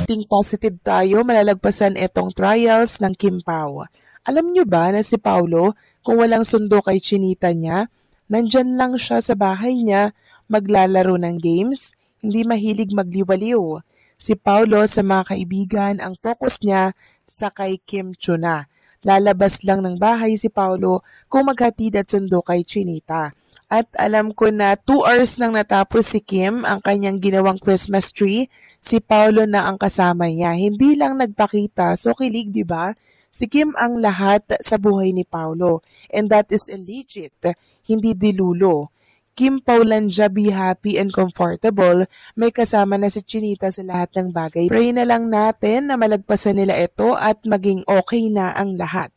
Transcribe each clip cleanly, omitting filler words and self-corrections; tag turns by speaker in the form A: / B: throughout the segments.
A: Think positive tayo malalagpasan itong trials ng Kim Pao. Alam niyo ba na si Paulo, kung walang sundo kay Chinita niya, nandyan lang siya sa bahay niya maglalaro ng games, hindi mahilig magliwaliw. Si Paulo sa mga kaibigan, ang focus niya sa kay Kim Chu na. Lalabas lang ng bahay si Paulo kung maghatid at sundo kay Chinita. At alam ko na 2 hours nang natapos si Kim ang kanyang ginawang Christmas tree, si Paulo na ang kasama niya. Hindi lang nagpakita, so kilig, di ba? Si Kim ang lahat sa buhay ni Paulo. And that is legit, hindi dilulo. Kim Paulandia, be happy and comfortable. May kasama na si Chinita sa lahat ng bagay. Pray na lang natin na malagpasan nila ito at maging okay na ang lahat.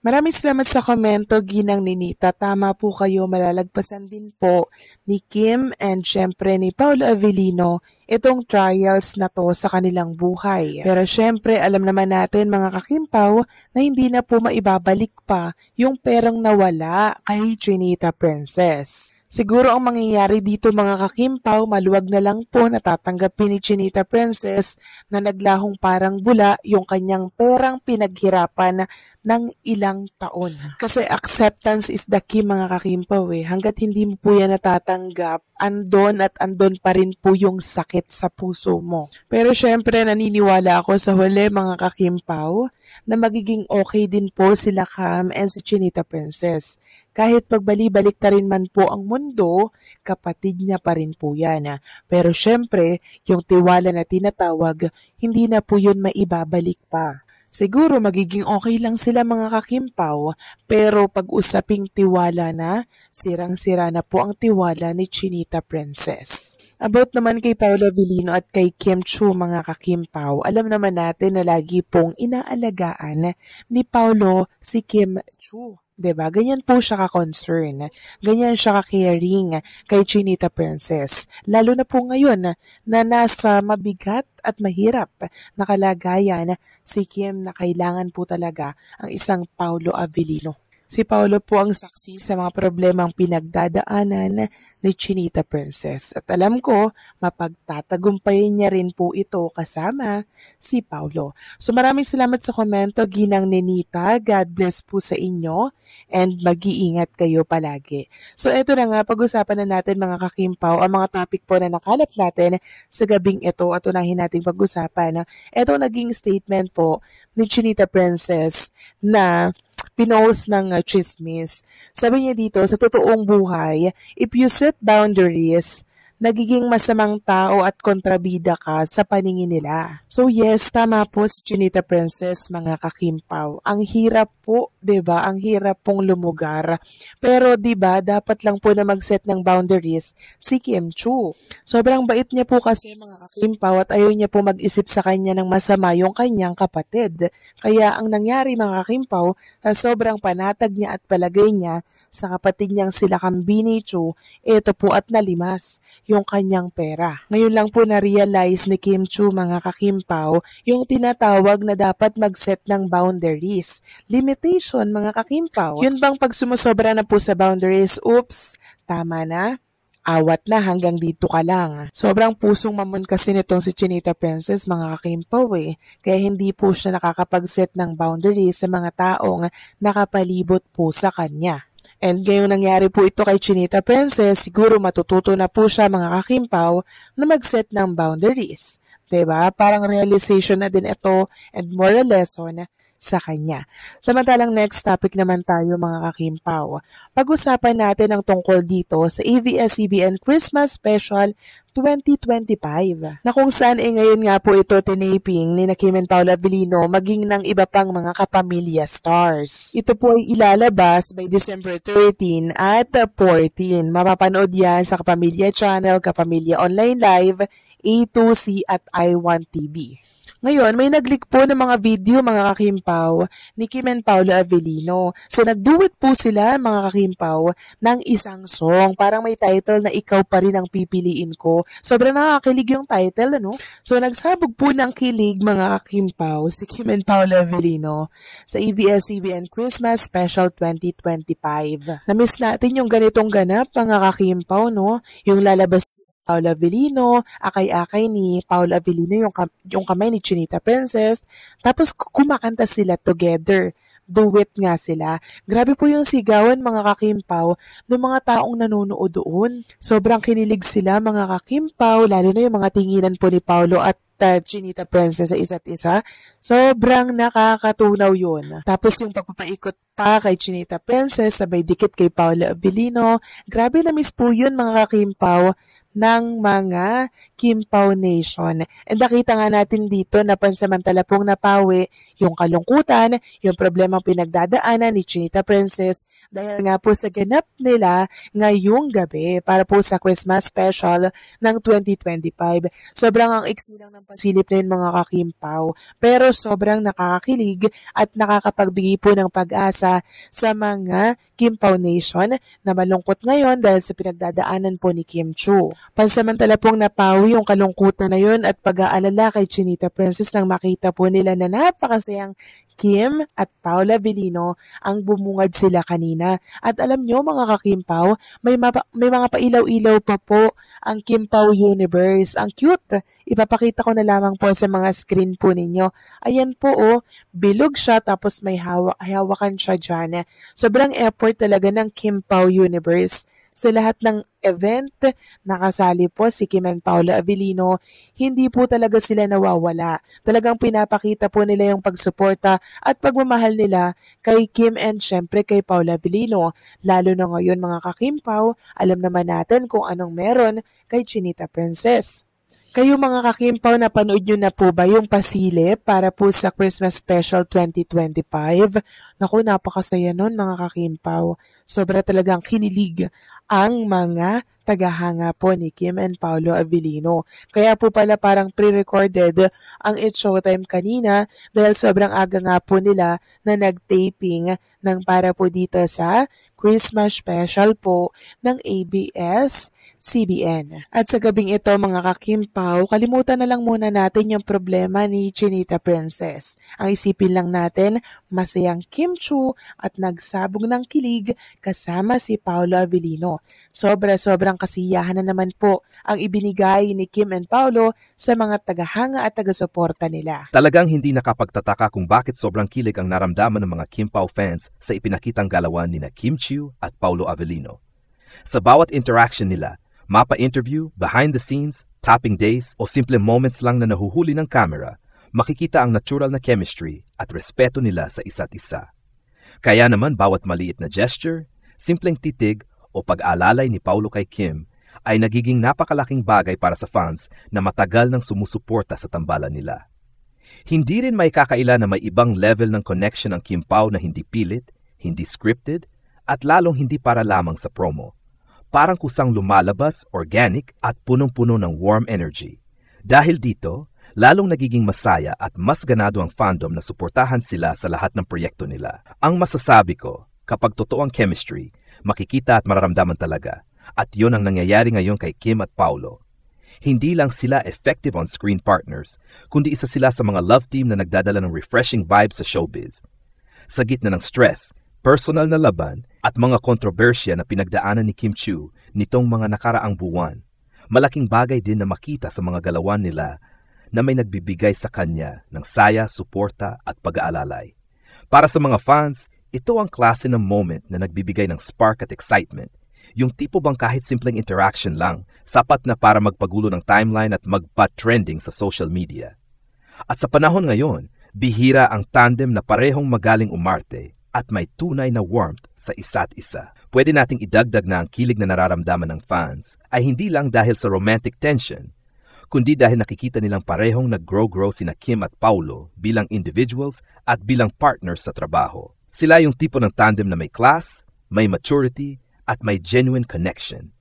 A: Maraming salamat sa komento, Ginang Ninita. Tama po kayo, malalagpasan din po ni Kim and syempre ni Paulo Avellino itong trials na to sa kanilang buhay. Pero syempre, alam naman natin mga kakimpaw na hindi na po maibabalik pa yung perang nawala kay Chinita Princess. Siguro ang mangyayari dito mga kakimpaw, maluwag na lang po natatanggapin ni Chinita Princess na naglahong parang bula yung kanyang perang pinaghirapan ng ilang taon. Kasi acceptance is the key mga kakimpaw eh. Hanggat hindi mo po yan natatanggap, andon at andon pa rin po yung sakit sa puso mo. Pero syempre naniniwala ako sa huli mga kakimpaw na magiging okay din po sila Cam and si Chinita Princess. Kahit pagbali-balik ta rin man po ang mundo, kapatid niya pa rin po yan. Pero syempre, yung tiwala na tinatawag, hindi na po yun maibabalik pa. Siguro magiging okay lang sila mga kakimpaw, pero pag usaping tiwala na, sirang-sira na po ang tiwala ni Chinita Princess. About naman kay Paulo Avellino at kay Kim Chu mga kakimpaw, alam naman natin na lagi pong inaalagaan ni Paulo si Kim Chu. 'Di ba? Ganyan po siya ka-concern. Ganyan siya ka-caring kay Chinita Princess. Lalo na po ngayon na nasa mabigat at mahirap na kalagayan si Kim na kailangan po talaga ang isang Paulo Avellino. Si Paulo po ang saksi sa mga problemang pinagdadaanan ni Chinita Princess. At alam ko, mapagtatagumpayin niya rin po ito kasama si Paulo. So maraming salamat sa komento, Ginang Ninita. God bless po sa inyo and mag-iingat kayo palagi. So eto na nga, pag-usapan na natin mga kakimpaw, ang mga topic po na nakalap natin sa gabing ito at unahin nating pag-usapan. Ito naging statement po ni Chinita Princess na pinost ng chismis. Sabi niya dito, sa totoong buhay, if you set boundaries, nagiging masamang tao at kontrabida ka sa paningin nila. So yes, tama po si Chinita Princess, mga kakimpaw. Ang hirap po, 'di ba? Ang hirap pong lumugar. Pero 'di ba, dapat lang po na mag-set ng boundaries si Kim Chu. Sobrang bait niya po kasi mga kakimpaw at ayaw niya po mag-isip sa kanya ng masama yung kanyang kapatid. Kaya ang nangyari mga kakimpaw, sa sobrang panatag niya at palagay niya sa kapatid niyang sila Kambini Chu, ito po at nalimas yung kanyang pera. Ngayon lang po na-realize ni Kim Chu mga kakimpaw yung tinatawag na dapat mag-set ng boundaries. Limitation mga kakimpaw. Yun bang pag sumusobra na po sa boundaries, oops, tama na? Awat na, hanggang dito ka lang. Sobrang pusong mamon kasi nitong si Chinita Princess mga kakimpaw eh. Kaya hindi po siya nakakapag-set ng boundaries sa mga taong nakapalibot po sa kanya. And ngayong nangyari po ito kay Chinita Princess, siguro matututo na po siya mga kakimpaw na mag-set ng boundaries. 'Di ba? Parang realization na din ito and moral lesson sa kanya. Samantalang next topic naman tayo mga kakimpaw. Pag-usapan natin ang tungkol dito sa ABS-CBN Christmas Special 2025 na kung saan ngayon nga po ito tinaping ni Kim and Paulo Avellino maging ng iba pang mga kapamilya stars. Ito po ay ilalabas by December 13 at 14. Mapapanood yan sa Kapamilya Channel, Kapamilya Online Live, A2C at I1 TV. Ngayon, may nag-leak po ng mga video mga kakimpaw ni Kim and Paulo Avellino. So, nag-duet po sila mga kakimpaw ng isang song. Parang may title na Ikaw Pa Rin Ang Pipiliin Ko. Sobrang nakakakilig yung title, ano? So, nagsabog po ng kilig mga kakimpaw si Kim and Paulo Avellino sa ABS-CBN Christmas Special 2025. Na-miss natin yung ganitong ganap mga kakimpaw, no? Yung lalabas Paolo Avellino, akay-akay ni Paolo Avellino yung kamay ni Chinita Princess, tapos kumakanta sila together. Duet nga sila. Grabe po yung sigawan mga kakimpaw ng mga taong nanonood doon. Sobrang kinilig sila mga kakimpaw, lalo na yung mga tinginan po ni Paolo at Chinita Princess sa isa't isa. Sobrang nakakatunaw yun. Tapos yung pagpapaikot pa kay Chinita Princess, sabay dikit kay Paolo Avellino. Grabe na miss po yun mga kakimpaw ng mga Kimpaw Nation. And nakita nga natin dito na pansamantala pong napawi yung kalungkutan, yung problemang pinagdadaanan ni Chinita Princess dahil nga po sa ganap nila ngayong gabi para po sa Christmas special ng 2025. Sobrang ang iksi lang ng pasilip na yun mga kakimpaw, pero sobrang nakakakilig at nakakapagbigay po ng pag-asa sa mga Kimpaw Nation na malungkot ngayon dahil sa pinagdadaanan po ni Kim Chiu. Pansamantala pong napawi yung kalungkutan na yun at pag-aalala kay Chinita Princess nang makita po nila na napakasayang Kim at Paolo Avellino ang bumungad sila kanina. At alam nyo mga kakimpaw, may mga pailaw-ilaw pa po ang Kimpaw Universe. Ang cute! Ipapakita ko na lamang po sa mga screen po ninyo. Ayan po bilog siya tapos may hawakan siya dyan. Sobrang effort talaga ng Kimpaw Universe. Sa lahat ng event, nakasali po si Kim and Paolo Avellino, hindi po talaga sila nawawala. Talagang pinapakita po nila yung pagsuporta at pagmamahal nila kay Kim and syempre kay Paolo Avellino. Lalo na ngayon mga kakimpaw, alam naman natin kung anong meron kay Chinita Princess. Kayo mga kakimpaw, napanood nyo na po ba yung pasilip para po sa Christmas Special 2025? Naku, napakasaya nun mga kakimpaw. Sobra talagang kinilig ang mga tagahanga po ni Kim and Paolo Avellino. Kaya po pala parang pre-recorded ang It's Showtime kanina dahil sobrang aga nga po nila na nag-taping ng para po dito sa Christmas special po ng ABS-CBN. At sa gabing ito mga kakimpaw, kalimutan na lang muna natin yung problema ni Chinita Princess. Ang isipin lang natin, masayang Kim Chiu at nagsabog ng kilig kasama si Paolo Avellino. Sobrang kasiyahan na naman po ang ibinigay ni Kim and Paolo sa mga tagahanga at taga-suporta nila.
B: Talagang hindi nakapagtataka kung bakit sobrang kilig ang naramdaman ng mga Kimpaw fans sa ipinakitang galawan ni Kim Chiu at Paolo Avellino. Sa bawat interaction nila, mapa-interview, behind the scenes, tapping days o simple moments lang na nahuhuli ng camera, makikita ang natural na chemistry at respeto nila sa isa't isa. Kaya naman bawat maliit na gesture, simpleng titig o pag-alalay ni Paolo kay Kim ay nagiging napakalaking bagay para sa fans na matagal nang sumusuporta sa tambalan nila. Hindi rin may kakaila na may ibang level ng connection ang Kimpaw na hindi pilit, hindi scripted, at lalong hindi para lamang sa promo. Parang kusang lumalabas, organic at punong-puno ng warm energy. Dahil dito, lalong nagiging masaya at mas ganado ang fandom na suportahan sila sa lahat ng proyekto nila. Ang masasabi ko, kapag totoo ang chemistry, makikita at mararamdaman talaga. At yun ang nangyayari ngayon kay Kim at Paolo. Hindi lang sila effective on-screen partners, kundi isa sila sa mga love team na nagdadala ng refreshing vibes sa showbiz. Sa gitna ng stress, personal na laban, at mga kontrobersya na pinagdaanan ni Kim Chiu nitong mga nakaraang buwan, malaking bagay din na makita sa mga galawan nila na may nagbibigay sa kanya ng saya, suporta at pag-aalalay. Para sa mga fans, ito ang klase ng moment na nagbibigay ng spark at excitement. Yung tipo bang kahit simpleng interaction lang, sapat na para magpagulo ng timeline at magpa-trending sa social media. At sa panahon ngayon, bihira ang tandem na parehong magaling umarte at may tunay na warmth sa isa't isa. Pwede nating idagdag na ang kilig na nararamdaman ng fans ay hindi lang dahil sa romantic tension, kundi dahil nakikita nilang parehong nag-grow sina Kim at Paolo bilang individuals at bilang partners sa trabaho. Sila yung tipo ng tandem na may class, may maturity, at may genuine connection.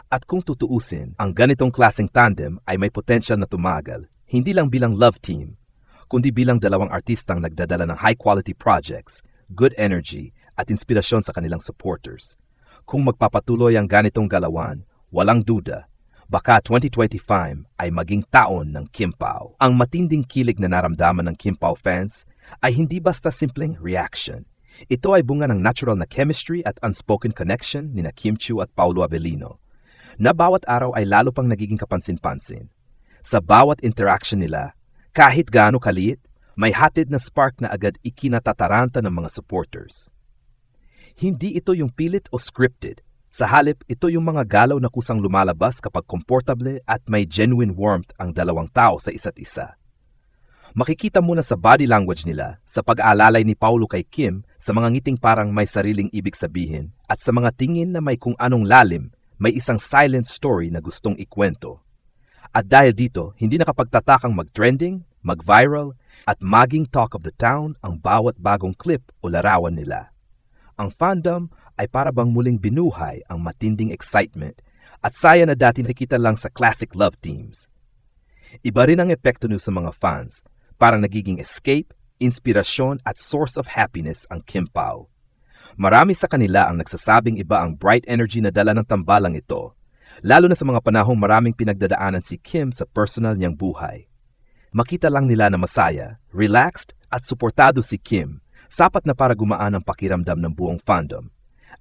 B: At kung tutuusin, ang ganitong klaseng tandem ay may potensyal na tumagal, hindi lang bilang love team, kundi bilang dalawang artistang nagdadala ng high-quality projects, good energy, at inspirasyon sa kanilang supporters. Kung magpapatuloy ang ganitong galawan, walang duda, baka 2025 ay maging taon ng Kimpaw. Ang matinding kilig na naramdaman ng Kimpaw fans ay hindi basta simpleng reaction. Ito ay bunga ng natural na chemistry at unspoken connection ni Kim Chiu at Paolo Avellino. na bawat araw ay lalo pang nagiging kapansin-pansin. Sa bawat interaction nila, kahit gaano kaliit, may hatid na spark na agad ikinatataranta ng mga supporters. Hindi ito yung pilit o scripted. Sa halip, ito yung mga galaw na kusang lumalabas kapag komportable at may genuine warmth ang dalawang tao sa isa't isa. Makikita mo na sa body language nila, sa pag-aalalay ni Paulo kay Kim, sa mga ngiting parang may sariling ibig sabihin, at sa mga tingin na may kung anong lalim, may isang silent story na gustong ikwento. At dahil dito, hindi nakapagtatakang mag-trending, mag-viral, at maging talk of the town ang bawat bagong clip o larawan nila. Ang fandom ay para bang muling binuhay ang matinding excitement at saya na dati nakikita lang sa classic love teams. Iba rin ang epekto nito sa mga fans, parang nagiging escape, inspirasyon at source of happiness ang Kim Pao. Marami sa kanila ang nagsasabing iba ang bright energy na dala ng tambalang ito, lalo na sa mga panahong maraming pinagdadaanan si Kim sa personal niyang buhay. Makita lang nila na masaya, relaxed at suportado si Kim, sapat na para gumaan ang pakiramdam ng buong fandom.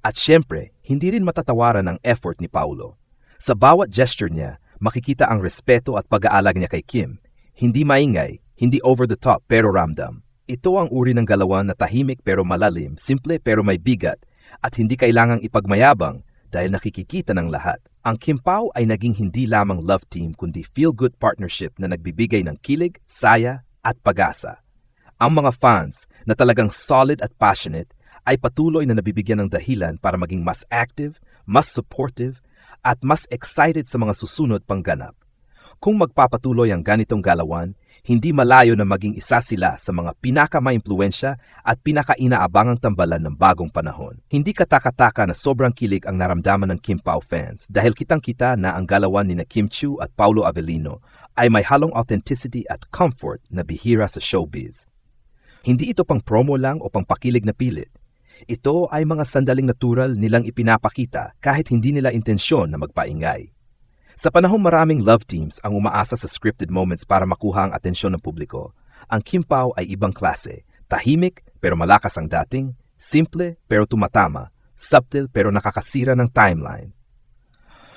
B: At syempre, hindi rin matatawaran ang effort ni Paulo. Sa bawat gesture niya, makikita ang respeto at pag-aalag niya kay Kim. Hindi maingay, hindi over the top pero ramdam. Ito ang uri ng galawan na tahimik pero malalim, simple pero may bigat, at hindi kailangang ipagmayabang dahil nakikikita ng lahat. Ang Kim Pao ay naging hindi lamang love team kundi feel-good partnership na nagbibigay ng kilig, saya at pag-asa. Ang mga fans na talagang solid at passionate ay patuloy na nabibigyan ng dahilan para maging mas active, mas supportive, at mas excited sa mga susunod pang ganap. Kung magpapatuloy ang ganitong galawan, hindi malayo na maging isa sila sa mga pinaka-maimpluwensya at pinaka-inaabangang tambalan ng bagong panahon. Hindi kataka-taka na sobrang kilig ang naramdaman ng Kim Pao fans dahil kitang-kita na ang galawan ni Kim Chiu at Paulo Avellino ay may halong authenticity at comfort na bihira sa showbiz. Hindi ito pang promo lang o pang pakilig na pilit. Ito ay mga sandaling natural nilang ipinapakita kahit hindi nila intensyon na magpaingay. Sa panahong maraming love teams ang umaasa sa scripted moments para makuha ang atensyon ng publiko, ang Kim Pao ay ibang klase, tahimik pero malakas ang dating, simple pero tumatama, subtle pero nakakasira ng timeline.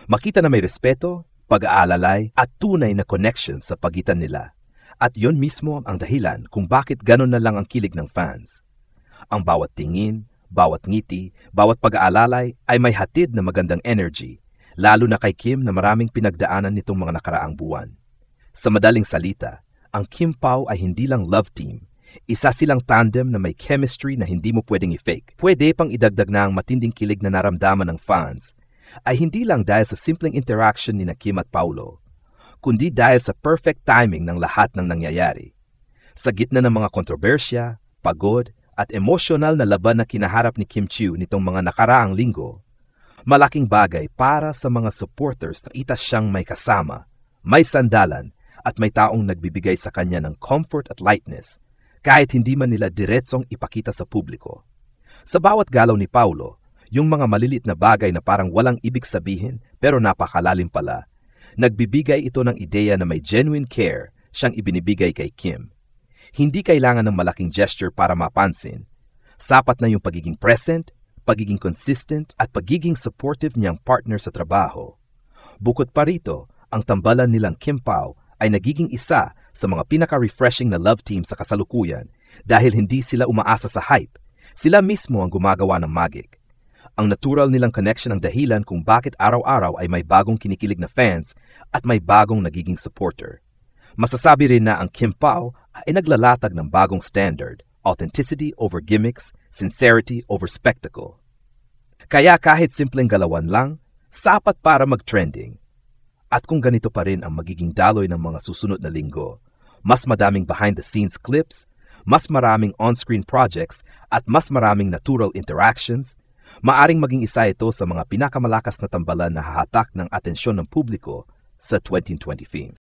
B: Makita na may respeto, pag-aalalay at tunay na connection sa pagitan nila. At yon mismo ang dahilan kung bakit ganon na lang ang kilig ng fans. Ang bawat tingin, bawat ngiti, bawat pag-aalalay ay may hatid na magandang energy, lalo na kay Kim na maraming pinagdaanan nitong mga nakaraang buwan. Sa madaling salita, ang Kim Pao ay hindi lang love team. Isa silang tandem na may chemistry na hindi mo pwedeng i-fake. Pwede pang idagdag na ang matinding kilig na naramdaman ng fans ay hindi lang dahil sa simpleng interaction ni Kim at Paulo, kundi dahil sa perfect timing ng lahat ng nangyayari. Sa gitna ng mga kontrobersya, pagod, at emosyonal na laban na kinaharap ni Kim Chiu nitong mga nakaraang linggo, malaking bagay para sa mga supporters na itas siyang may kasama, may sandalan, at may taong nagbibigay sa kanya ng comfort at lightness, kahit hindi man nila diretsong ipakita sa publiko. Sa bawat galaw ni Paulo, yung mga maliliit na bagay na parang walang ibig sabihin pero napakalalim pala, nagbibigay ito ng ideya na may genuine care siyang ibinibigay kay Kim. Hindi kailangan ng malaking gesture para mapansin. Sapat na yung pagiging present, pagiging consistent at pagiging supportive niyang partner sa trabaho. Bukod pa rito, ang tambalan nilang Kim Pao ay nagiging isa sa mga pinaka-refreshing na love team sa kasalukuyan dahil hindi sila umaasa sa hype. Sila mismo ang gumagawa ng magic. Ang natural nilang connection ang dahilan kung bakit araw-araw ay may bagong kinikilig na fans at may bagong nagiging supporter. Masasabi rin na ang Kim Pao ay naglalatag ng bagong standard, authenticity over gimmicks, sincerity over spectacle. Kaya kahit simpleng galawan lang, sapat para mag-trending. At kung ganito pa rin ang magiging daloy ng mga susunod na linggo, mas madaming behind-the-scenes clips, mas maraming on-screen projects, at mas maraming natural interactions, maaring maging isa ito sa mga pinakamalakas na tambalan na hahatak ng atensyon ng publiko sa 2025.